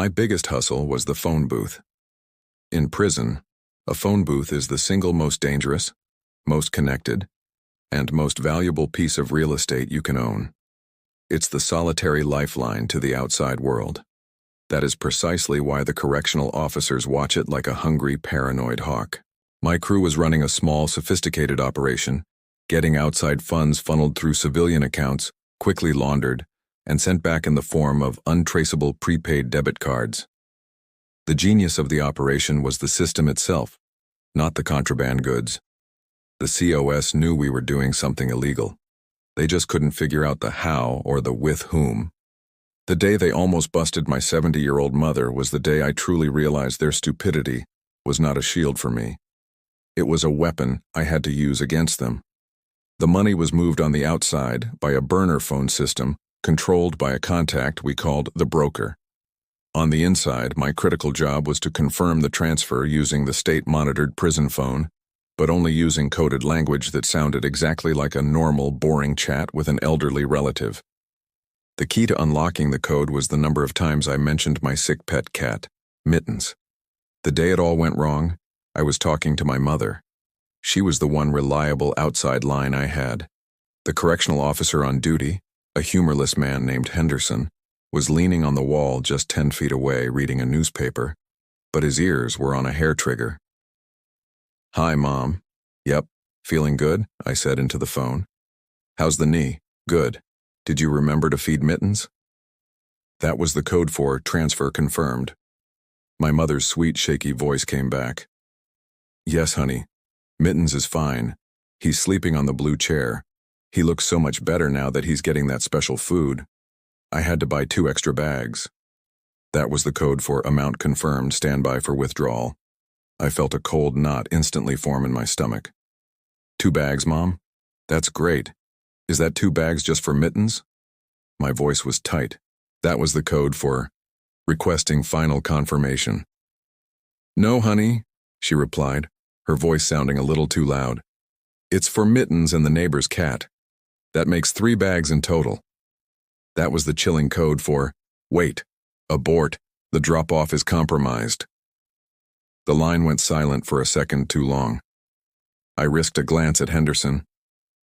My biggest hustle was the phone booth. In prison, a phone booth is the single most dangerous, most connected, and most valuable piece of real estate you can own. It's the solitary lifeline to the outside world. That is precisely why the correctional officers watch it like a hungry, paranoid hawk. My crew was running a small, sophisticated operation, getting outside funds funneled through civilian accounts, quickly laundered, and sent back in the form of untraceable prepaid debit cards. The genius of the operation was the system itself, not the contraband goods. The COS knew we were doing something illegal. They just couldn't figure out the how or the with whom. The day they almost busted my 70-year-old mother was the day I truly realized their stupidity was not a shield for me. It was a weapon I had to use against them. The money was moved on the outside by a burner phone system controlled by a contact we called the broker. On the inside, my critical job was to confirm the transfer using the state-monitored prison phone, but only using coded language that sounded exactly like a normal, boring chat with an elderly relative. The key to unlocking the code was the number of times I mentioned my sick pet cat, Mittens. The day it all went wrong, I was talking to my mother. She was the one reliable outside line I had. The correctional officer on duty, a humorless man named Henderson, was leaning on the wall just 10 feet away reading a newspaper, but his ears were on a hair trigger. "Hi, Mom." "Yep, feeling good?" I said into the phone. "How's the knee?" "Good. Did you remember to feed Mittens?" That was the code for transfer confirmed. My mother's sweet, shaky voice came back. "Yes, honey. Mittens is fine. He's sleeping on the blue chair. He looks so much better now that he's getting that special food. I had to buy 2 extra bags." That was the code for amount confirmed, standby for withdrawal. I felt a cold knot instantly form in my stomach. "2 bags, Mom? That's great. Is that 2 bags just for Mittens?" My voice was tight. That was the code for requesting final confirmation. "No, honey," she replied, her voice sounding a little too loud. "It's for Mittens and the neighbor's cat. That makes 3 bags in total." That was the chilling code for, "Wait, abort, the drop-off is compromised." The line went silent for a second too long. I risked a glance at Henderson.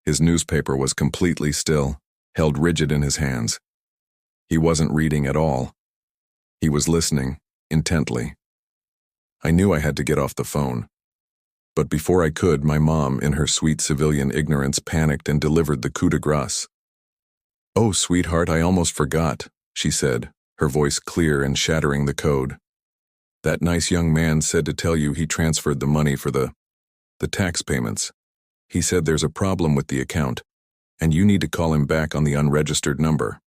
His newspaper was completely still, held rigid in his hands. He wasn't reading at all. He was listening, intently. I knew I had to get off the phone. But before I could, my mom, in her sweet civilian ignorance, panicked and delivered the coup de grace. "Oh, sweetheart, I almost forgot," she said, her voice clear and shattering the code. "That nice young man said to tell you he transferred the money for the tax payments. He said there's a problem with the account, and you need to call him back on the unregistered number."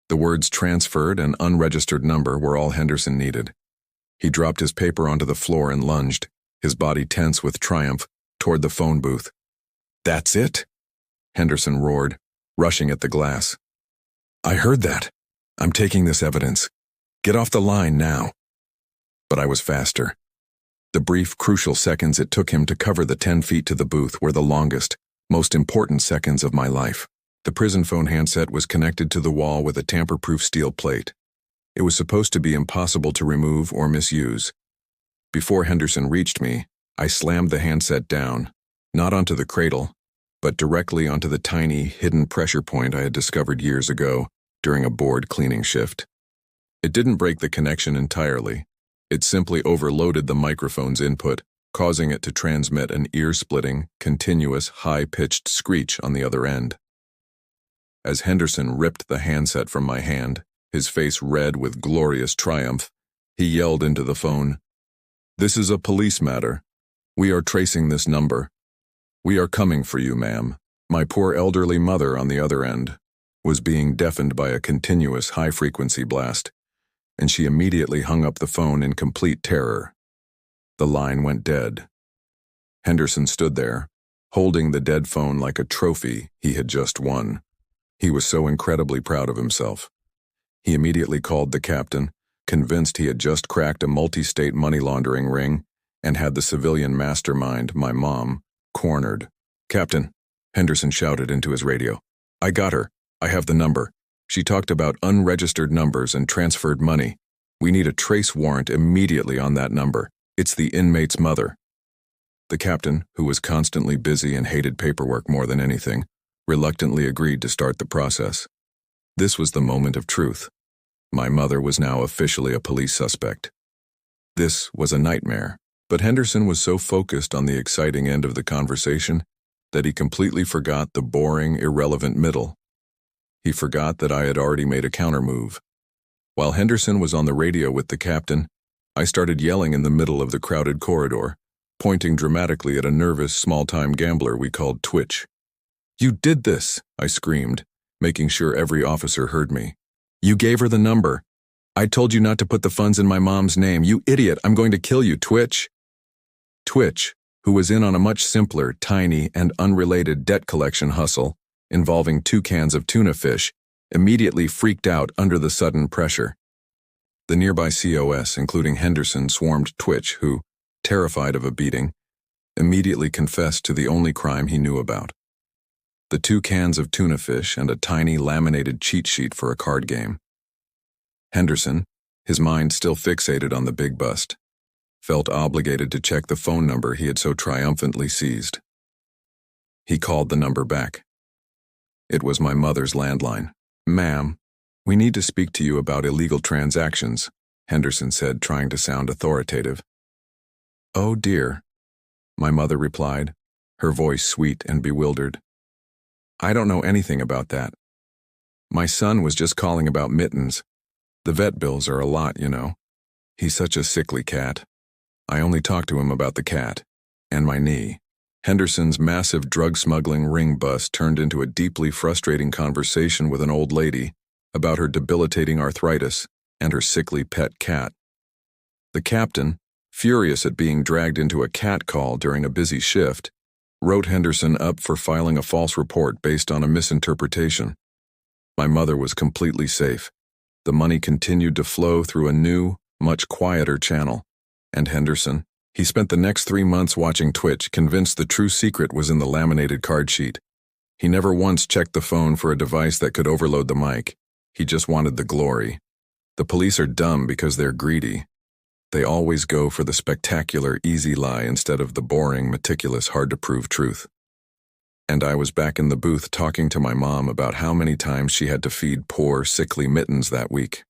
The words transferred and unregistered number were all Henderson needed. He dropped his paper onto the floor and lunged, his body tense with triumph, toward the phone booth. "That's it!" Henderson roared, rushing at the glass. "I heard that. I'm taking this evidence. Get off the line now." But I was faster. The brief, crucial seconds it took him to cover the 10 feet to the booth were the longest, most important seconds of my life. The prison phone handset was connected to the wall with a tamper-proof steel plate. It was supposed to be impossible to remove or misuse. Before Henderson reached me, I slammed the handset down, not onto the cradle, but directly onto the tiny, hidden pressure point I had discovered years ago during a board cleaning shift. It didn't break the connection entirely. It simply overloaded the microphone's input, causing it to transmit an ear-splitting, continuous, high-pitched screech on the other end. As Henderson ripped the handset from my hand, his face red with glorious triumph, he yelled into the phone, "This is a police matter. We are tracing this number. We are coming for you, ma'am." My poor elderly mother on the other end was being deafened by a continuous high-frequency blast, and she immediately hung up the phone in complete terror. The line went dead. Henderson stood there, holding the dead phone like a trophy he had just won. He was so incredibly proud of himself. He immediately called the captain, convinced he had just cracked a multi-state money laundering ring and had the civilian mastermind, my mom, cornered. "Captain," Henderson shouted into his radio, "I got her. I have the number. She talked about unregistered numbers and transferred money. We need a trace warrant immediately on that number. It's the inmate's mother." The captain, who was constantly busy and hated paperwork more than anything, reluctantly agreed to start the process. This was the moment of truth. My mother was now officially a police suspect. This was a nightmare, but Henderson was so focused on the exciting end of the conversation that he completely forgot the boring, irrelevant middle. He forgot that I had already made a countermove. While Henderson was on the radio with the captain, I started yelling in the middle of the crowded corridor, pointing dramatically at a nervous, small-time gambler we called Twitch. "You did this!" I screamed, making sure every officer heard me. "You gave her the number. I told you not to put the funds in my mom's name. You idiot, I'm going to kill you, Twitch." Twitch, who was in on a much simpler, tiny, and unrelated debt collection hustle involving 2 cans of tuna fish, immediately freaked out under the sudden pressure. The nearby COS, including Henderson, swarmed Twitch, who, terrified of a beating, immediately confessed to the only crime he knew about: the 2 cans of tuna fish and a tiny laminated cheat sheet for a card game. Henderson, his mind still fixated on the big bust, felt obligated to check the phone number he had so triumphantly seized. He called the number back. It was my mother's landline. "Ma'am, we need to speak to you about illegal transactions," Henderson said, trying to sound authoritative. "Oh dear," my mother replied, her voice sweet and bewildered. "I don't know anything about that. My son was just calling about Mittens. The vet bills are a lot, you know. He's such a sickly cat. I only talked to him about the cat and my knee." Henderson's massive drug smuggling ring bust turned into a deeply frustrating conversation with an old lady about her debilitating arthritis and her sickly pet cat. The captain, furious at being dragged into a cat call during a busy shift, wrote Henderson up for filing a false report based on a misinterpretation. My mother was completely safe. The money continued to flow through a new, much quieter channel. And Henderson, he spent the next 3 months watching Twitch, convinced the true secret was in the laminated card sheet. He never once checked the phone for a device that could overload the mic. He just wanted the glory. The police are dumb because they're greedy. They always go for the spectacular, easy lie instead of the boring, meticulous, hard-to-prove truth. And I was back in the booth talking to my mom about how many times she had to feed poor, sickly Mittens that week.